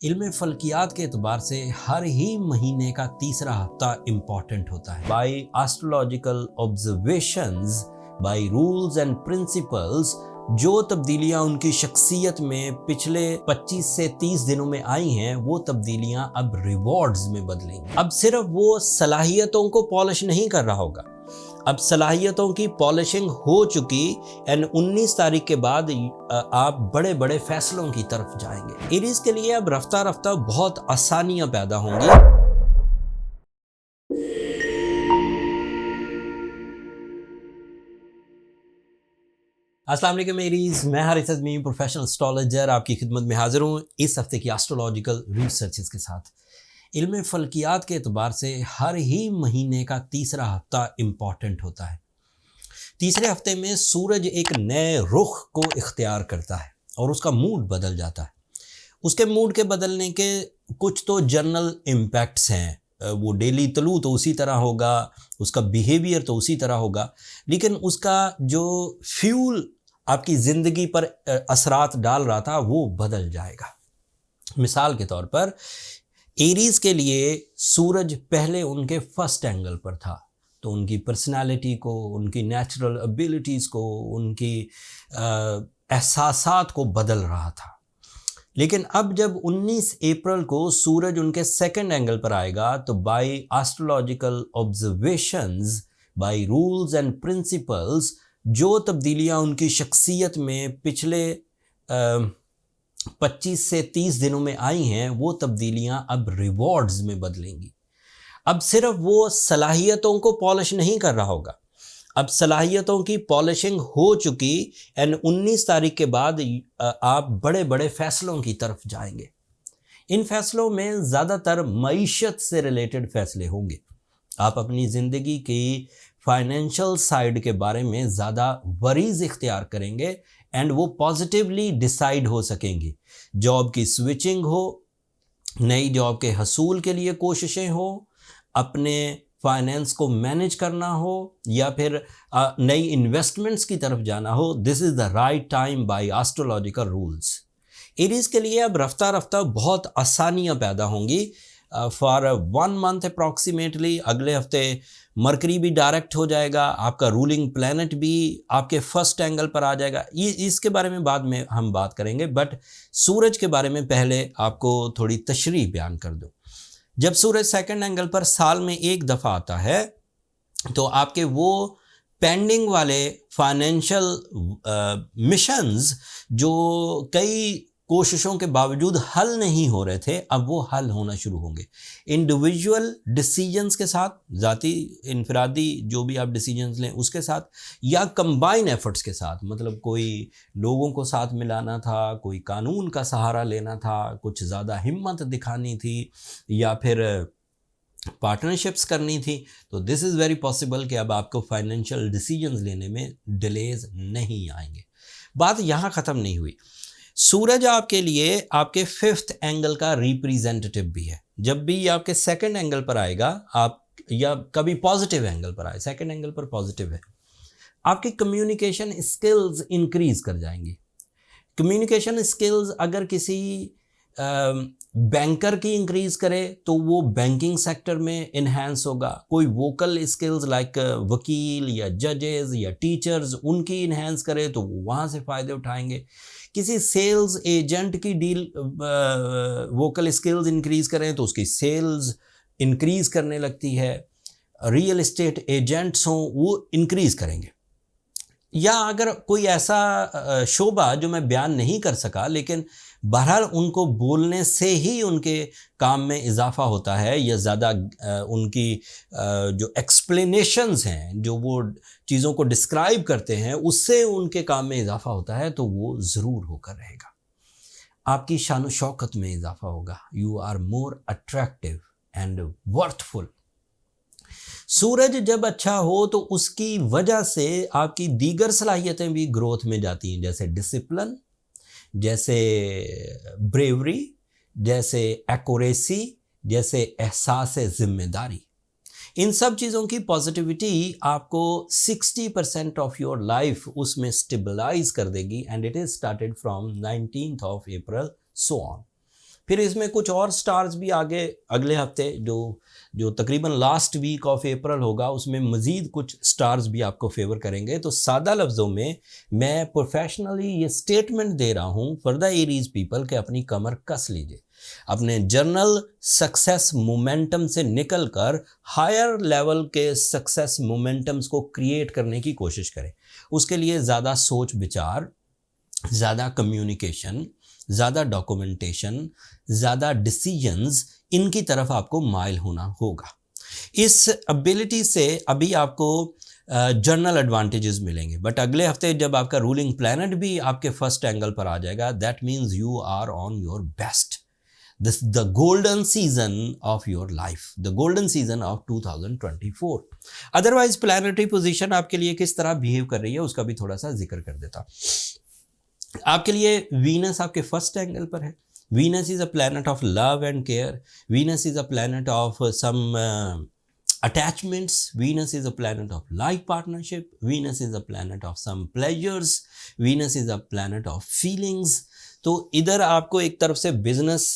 इल्म फल्कियात के एतबार से हर ही महीने का तीसरा हफ्ता इम्पॉर्टेंट होता है। By astrological observations, by rules and principles, जो तब्दीलियां उनकी शख्सियत में पिछले 25 से 30 दिनों में आई हैं, वो तब्दीलियां अब रिवॉर्ड्स में बदलेंगी। अब सिर्फ वो सलाहियतों को पॉलिश नहीं कर रहा होगा, अब सलाहियतों की पॉलिशिंग हो चुकी एंड 19 तारीख के बाद आप बड़े बड़े फैसलों की तरफ जाएंगे। एरीज के लिए अब रफ्ता रफ्ता बहुत आसानियां पैदा होंगी। अस्सलाम वालेकुम एरीज, मैं हारिस अज़मी प्रोफेशनल एस्ट्रोलॉजर आपकी खिदमत में हाजिर हूँ इस हफ्ते की एस्ट्रोलॉजिकल रिसर्चेस के साथ। इल्म फल्कियात के एतबार से हर ही महीने का तीसरा हफ्ता इम्पॉर्टेंट होता है। तीसरे हफ्ते में सूरज एक नए रुख को इख्तियार करता है और उसका मूड बदल जाता है। उसके मूड के बदलने के कुछ तो जनरल इम्पैक्ट्स हैं। वो डेली तलू तो उसी तरह होगा, उसका बिहेवियर तो उसी तरह होगा, लेकिन उसका जो फ्यूल आपकी ज़िंदगी पर असरात डाल रहा था वो बदल जाएगा। मिसाल के तौर पर एरीज़ के लिए सूरज पहले उनके फर्स्ट एंगल पर था, तो उनकी पर्सनालिटी को, उनकी नेचुरल एबिलिटीज़ को, उनकी एहसासात को बदल रहा था। लेकिन अब जब 19 अप्रैल को सूरज उनके सेकंड एंगल पर आएगा, तो by astrological observations, by rules and principles, जो तब्दीलियां उनकी शख्सियत में पिछले 25 से 30 दिनों में आई हैं, वो तब्दीलियां अब रिवॉर्ड्स में बदलेंगी। अब सिर्फ वो सलाहियतों को पॉलिश नहीं कर रहा होगा, अब सलाहियतों की पॉलिशिंग हो चुकी एंड 19 तारीख के बाद आप बड़े बड़े फैसलों की तरफ जाएंगे। इन फैसलों में ज़्यादातर मईशत से रिलेटेड फैसले होंगे। आप अपनी ज़िंदगी की फाइनेंशियल साइड के बारे में ज़्यादा वरीज़ इख्तियार करेंगे एंड वो पॉजिटिवली डिसाइड हो सकेंगी। जॉब की स्विचिंग हो, नई जॉब के हसूल के लिए कोशिशें हो, अपने फाइनेंस को मैनेज करना हो, या फिर नई इन्वेस्टमेंट्स की तरफ जाना हो, this is the right time by astrological rules. Aries के लिए अब रफ्ता रफ्ता बहुत आसानियां पैदा होंगी। फॉर 1 मंथ अप्रॉक्सीमेटली अगले हफ्ते मरकरी भी डायरेक्ट हो जाएगा, आपका रूलिंग प्लैनेट भी आपके फर्स्ट एंगल पर आ जाएगा। ये इसके बारे में बाद में हम बात करेंगे, बट सूरज के बारे में पहले आपको थोड़ी तशरीह बयान कर दूं। जब सूरज सेकंड एंगल पर साल में एक दफ़ा आता है, तो आपके वो पेंडिंग वाले फाइनेंशियल मिशंस जो कई कोशिशों के बावजूद हल नहीं हो रहे थे, अब वो हल होना शुरू होंगे। इंडिविजुअल डिसीजंस के साथ, ज़ाती इनफरादी जो भी आप डिसीजंस लें उसके साथ, या कंबाइन एफर्ट्स के साथ, मतलब कोई लोगों को साथ मिलाना था, कोई कानून का सहारा लेना था, कुछ ज़्यादा हिम्मत दिखानी थी, या फिर पार्टनरशिप्स करनी थी, तो दिस इज़ वेरी पॉसिबल कि अब आपको फाइनेंशियल डिसीजंस लेने में डिलेज नहीं आएंगे। बात यहाँ ख़त्म नहीं हुई। सूरज आपके लिए आपके 5th एंगल का रिप्रेजेंटेटिव भी है। जब भी आपके सेकंड एंगल पर आएगा, आप या कभी पॉजिटिव एंगल पर आए, सेकंड एंगल पर पॉजिटिव है, आपकी कम्युनिकेशन स्किल्स इंक्रीज कर जाएंगी। कम्युनिकेशन स्किल्स अगर किसी बैंकर की इंक्रीज करे तो वो बैंकिंग सेक्टर में इन्हेंस होगा। कोई वोकल स्किल्स लाइक वकील या जजेस या टीचर्स, उनकी इन्हेंस करे तो वो वहाँ से फ़ायदे उठाएंगे। किसी सेल्स एजेंट की डील वोकल स्किल्स इंक्रीज़ करें तो उसकी सेल्स इंक्रीज़ करने लगती है। रियल एस्टेट एजेंट्स हों, वो इंक्रीज़ करेंगे। या अगर कोई ऐसा शोबा जो मैं बयान नहीं कर सका, लेकिन बहरहाल उनको बोलने से ही उनके काम में इजाफा होता है, या ज़्यादा उनकी जो एक्सप्लेनेशंस हैं, जो वो चीज़ों को डिस्क्राइब करते हैं, उससे उनके काम में इजाफा होता है, तो वो ज़रूर होकर रहेगा। आपकी शान शौकत में इजाफा होगा। You are more attractive and worthful. सूरज जब अच्छा हो तो उसकी वजह से आपकी दीगर सलाहियतें भी ग्रोथ में जाती हैं, जैसे डिसिप्लिन, जैसे ब्रेवरी, जैसे एक्यूरेसी, जैसे एहसास ज़िम्मेदारी। इन सब चीज़ों की पॉजिटिविटी आपको 60% ऑफ योर लाइफ उसमें स्टेबलाइज कर देगी, and it is started from 19th of April so on. फिर इसमें कुछ और स्टार्स भी आगे अगले हफ्ते जो तकरीबन लास्ट वीक ऑफ अप्रैल होगा उसमें मज़ीद कुछ स्टार्स भी आपको फेवर करेंगे। तो सादा लफ्ज़ों में मैं प्रोफेशनली ये स्टेटमेंट दे रहा हूँ फॉर द एरीज पीपल कि अपनी कमर कस लीजिए, अपने जर्नल सक्सेस मोमेंटम से निकलकर हायर लेवल के सक्सेस मोमेंटम्स को क्रिएट करने की कोशिश करें। उसके लिए ज़्यादा सोच विचार, ज़्यादा कम्युनिकेशन, ज़्यादा डॉक्यूमेंटेशन, ज़्यादा डिसीजंस, इनकी तरफ आपको माइल होना होगा। इस एबिलिटी से अभी आपको जर्नल एडवांटेजेस मिलेंगे, बट अगले हफ्ते जब आपका रूलिंग प्लैनेट भी आपके फर्स्ट एंगल पर आ जाएगा, that means you are on your best. This the golden season of your life, the golden season of 2024. Otherwise planetary position आपके लिए किस तरह बिहेव कर रही है उसका भी थोड़ा सा जिक्र कर देता। आपके लिए वीनस आपके फर्स्ट एंगल पर है। Venus is a planet of love and care, Venus is a planet of some attachments, Venus is a planet of life partnership, Venus is a planet of some pleasures, Venus is a planet of feelings। तो इधर आपको एक तरफ से business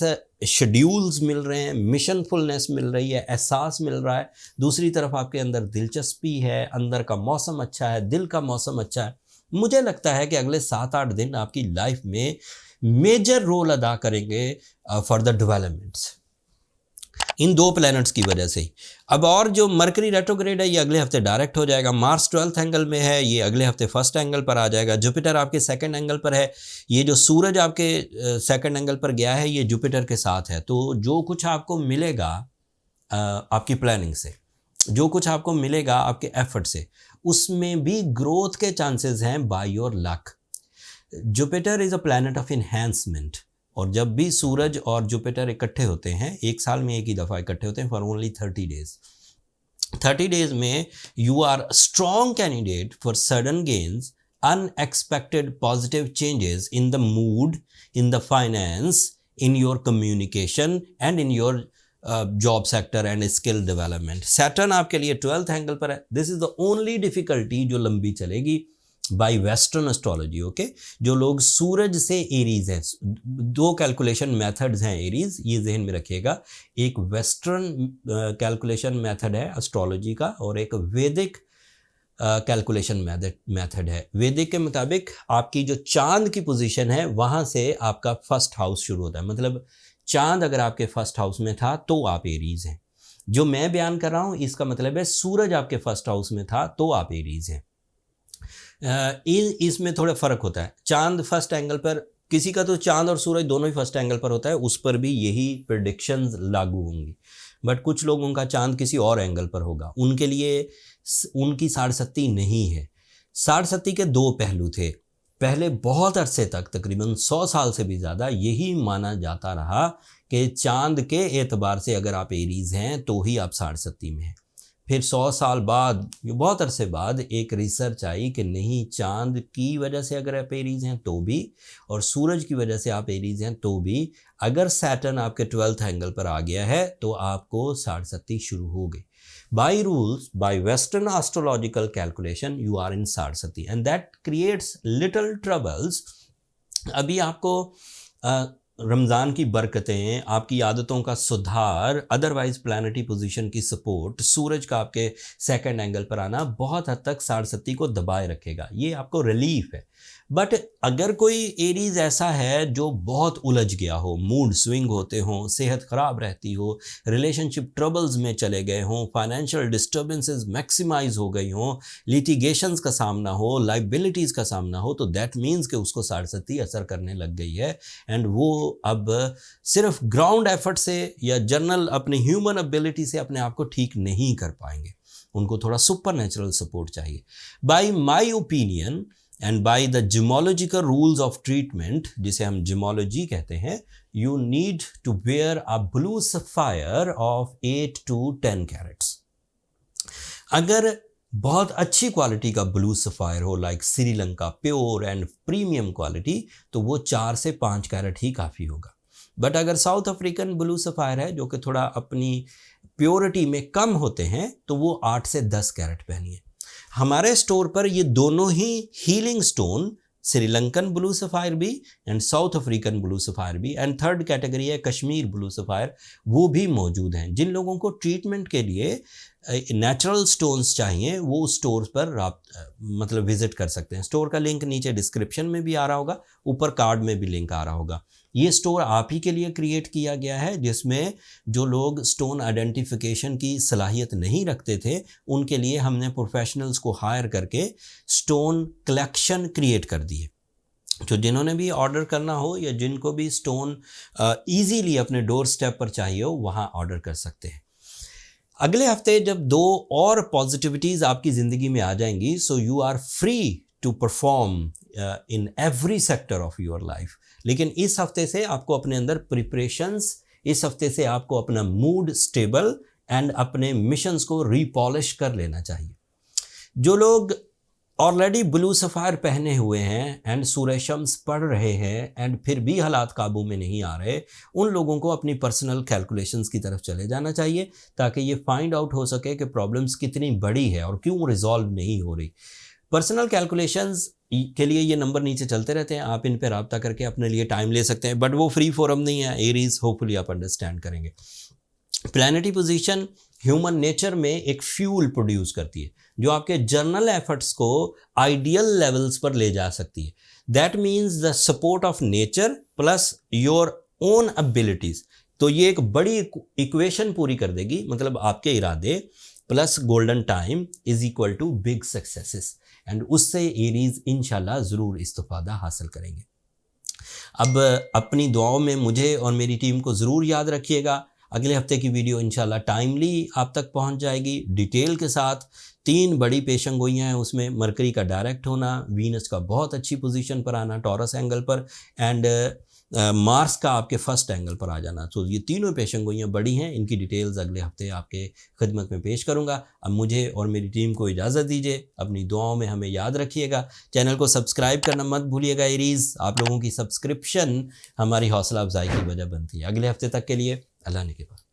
schedules मिल रहे हैं, मिशनफुलनेस मिल रही है, एहसास मिल रहा है, दूसरी तरफ आपके अंदर दिलचस्पी है, अंदर का मौसम अच्छा है, दिल का मौसम अच्छा है। मुझे लगता है कि अगले 7-8 दिन आपकी लाइफ में मेजर रोल अदा करेंगे फॉर द डेवलपमेंट्स, इन दो प्लैनेट्स की वजह से ही। अब और जो मरकरी रेट्रोग्रेड है ये अगले हफ्ते डायरेक्ट हो जाएगा, मार्स 12th एंगल में है, ये अगले हफ्ते फर्स्ट एंगल पर आ जाएगा, जुपिटर आपके सेकंड एंगल पर है, ये जो सूरज आपके सेकंड एंगल पर गया है ये जुपिटर के साथ है। तो जो कुछ आपको मिलेगा आपकी प्लानिंग से, जो कुछ आपको मिलेगा आपके एफर्ट से, उसमें भी ग्रोथ के चांसेस हैं by your luck. Jupiter is a planet of enhancement, और जब भी सूरज और जुपिटर इकट्ठे होते हैं, एक साल में एक ही दफ़ा इकट्ठे होते हैं फॉर ओनली 30 डेज। 30 डेज में you are strong candidate for sudden gains, unexpected positive changes in the mood, in the finance, in your communication and in your job sector and skill development. Saturn आपके लिए 12th angle पर है। This is the only difficulty जो लंबी चलेगी by western astrology. Okay, जो लोग सूरज से एरीज हैं, दो कैलकुलेशन मेथड्स हैं एरीज, ये जहन में रखिएगा। एक वेस्टर्न कैलकुलेशन मेथड है एस्ट्रोलॉजी का, और एक वैदिक कैलकुलेशन मेथड है। वैदिक के मुताबिक आपकी जो चांद की पोजीशन है वहाँ से आपका फर्स्ट हाउस शुरू होता है, मतलब चांद अगर आपके फर्स्ट हाउस में था तो आप एरीज हैं। जो मैं बयान कर रहा हूँ इसका मतलब है सूरज आपके फर्स्ट हाउस में था तो आप एरीज हैं। इसमें थोड़ा फ़र्क होता है। चांद फर्स्ट एंगल पर, किसी का तो चांद और सूरज दोनों ही फर्स्ट एंगल पर होता है, उस पर भी यही प्रेडिक्शंस लागू होंगी। बट कुछ लोगों का चांद किसी और एंगल पर होगा, उनके लिए उनकी साढ़सत्ती नहीं है। साढ़सत्ती के दो पहलू थे। पहले बहुत अरसे तक, तकरीबन 100 साल से भी ज़्यादा, यही माना जाता रहा कि चांद के एतबार से अगर आप एरीज हैं तो ही आप साढ़सत्ती में हैं। फिर 100 साल बाद, बहुत अरसे बाद, एक रिसर्च आई कि नहीं, चांद की वजह से अगर आप एरीज हैं तो भी, और सूरज की वजह से आप एरीज हैं तो भी, अगर सैटर्न आपके 12th एंगल पर आ गया है तो आपको साढ़सत्ती शुरू हो गई। By rules, by western astrological calculation, you are in sade sati and that creates little troubles. अभी आपको रमज़ान की बरकतें, आपकी आदतों का सुधार, अदरवाइज प्लानिटरी पोजीशन की सपोर्ट, सूरज का आपके सेकंड एंगल पर आना बहुत हद तक साढ़सत्ती को दबाए रखेगा, ये आपको रिलीफ है। बट अगर कोई एरीज ऐसा है जो बहुत उलझ गया हो, मूड स्विंग होते हों, सेहत ख़राब रहती हो, रिलेशनशिप ट्रबल्स में चले गए हों, फाइनेंशियल डिस्टर्बेंसेस मैक्सिमाइज हो गई हों, लिटिगेशंस का सामना हो, लाइबिलिटीज़ का सामना हो, तो दैट मीन्स कि उसको साढ़सत्ती असर करने लग गई है। एंड वो अब सिर्फ ग्राउंड एफर्ट से या जनरल अपनी ह्यूमन एबिलिटी से अपने आप को ठीक नहीं कर पाएंगे, उनको थोड़ा सुपर नेचुरल सपोर्ट चाहिए। By my opinion and by the gemological rules of treatment, जिसे हम जिमोलॉजी कहते हैं, you need to wear a blue sapphire of 8 to 10 carats. अगर बहुत अच्छी क्वालिटी का ब्लू सफायर हो, like Sri Lanka pure and premium quality, तो वो 4 से 5 कैरेट ही काफ़ी होगा। बट अगर साउथ अफ्रीकन ब्लू सफायर है जो कि थोड़ा अपनी प्योरिटी में कम होते हैं, तो वो 8 से 10 कैरेट पहनिए। हमारे स्टोर पर ये दोनों ही healing stone Sri Lankan blue sapphire भी and South African blue sapphire भी, एंड थर्ड कैटेगरी है कश्मीर ब्लू सफ़ायर, वो भी मौजूद हैं। जिन लोगों को ट्रीटमेंट के लिए नेचुरल स्टोन्स चाहिए वो स्टोर पर मतलब विज़िट कर सकते हैं। स्टोर का लिंक नीचे डिस्क्रिप्शन में भी आ रहा होगा, ऊपर कार्ड में भी लिंक आ रहा होगा। ये स्टोर आप ही के लिए क्रिएट किया गया है, जिसमें जो लोग स्टोन आइडेंटिफिकेशन की सलाहियत नहीं रखते थे उनके लिए हमने प्रोफेशनल्स को हायर करके स्टोन कलेक्शन क्रिएट कर दी है। तो जिन्होंने भी ऑर्डर करना हो या जिनको भी स्टोन ईजीली अपने डोर स्टेप पर चाहिए हो, वहाँ ऑर्डर कर सकते हैं। अगले हफ्ते जब 2 और पॉजिटिविटीज़ आपकी ज़िंदगी में आ जाएंगी, so you are free to perform in every sector of your life. लेकिन इस हफ्ते से आपको अपने अंदर प्रिपरेशंस, इस हफ्ते से आपको अपना मूड स्टेबल एंड अपने मिशंस को रीपॉलिश कर लेना चाहिए। जो लोग ऑलरेडी ब्लू सफ़ायर पहने हुए हैं एंड सूरह शम्स पढ़ रहे हैं एंड फिर भी हालात काबू में नहीं आ रहे, उन लोगों को अपनी पर्सनल कैलकुलेशंस की तरफ चले जाना चाहिए ताकि ये फाइंड आउट हो सके कि प्रॉब्लम्स कितनी बड़ी है और क्यों रिजॉल्व नहीं हो रही। पर्सनल कैलकुलेशंस के लिए ये नंबर नीचे चलते रहते हैं, आप इन पर रब्ता करके अपने लिए टाइम ले सकते हैं, बट वो फ्री फोरम नहीं है। एरीज होपफुली आप अंडरस्टैंड करेंगे। प्लैनेटरी पोजीशन ह्यूमन नेचर में एक फ्यूल प्रोड्यूस करती है जो आपके जर्नल एफर्ट्स को आइडियल लेवल्स पर ले जा सकती है। That means the support of nature plus your own abilities. तो ये एक बड़ी इक्वेशन पूरी कर देगी, मतलब आपके इरादे plus golden time is equal to big successes, and उससे एरीज इंशाल्लाह ज़रूर इस्तिफादा हासिल करेंगे। अब अपनी दुआओं में मुझे और मेरी टीम को ज़रूर याद रखिएगा। अगले हफ्ते की वीडियो इंशाल्लाह टाइमली आप तक पहुंच जाएगी, डिटेल के साथ। 3 बड़ी पेशंगोइयाँ हैं उसमें, मरकरी का डायरेक्ट होना, वीनस का बहुत अच्छी पोजीशन पर आना टॉरस एंगल पर, एंड मार्स का आपके फर्स्ट एंगल पर आ जाना। तो ये तीनों पेशंगोइयाँ बड़ी हैं, इनकी डिटेल्स अगले हफ्ते आपके खिदमत में पेश करूँगा। अब मुझे और मेरी टीम को इजाज़त दीजिए, अपनी दुआओं में हमें याद रखिएगा, चैनल को सब्सक्राइब करना मत भूलिएगा। एरीज़, आप लोगों की सब्सक्रिप्शन हमारी हौसला अफजाई की वजह बनती है। अगले हफ्ते तक के लिए अल्लाह ने के पास।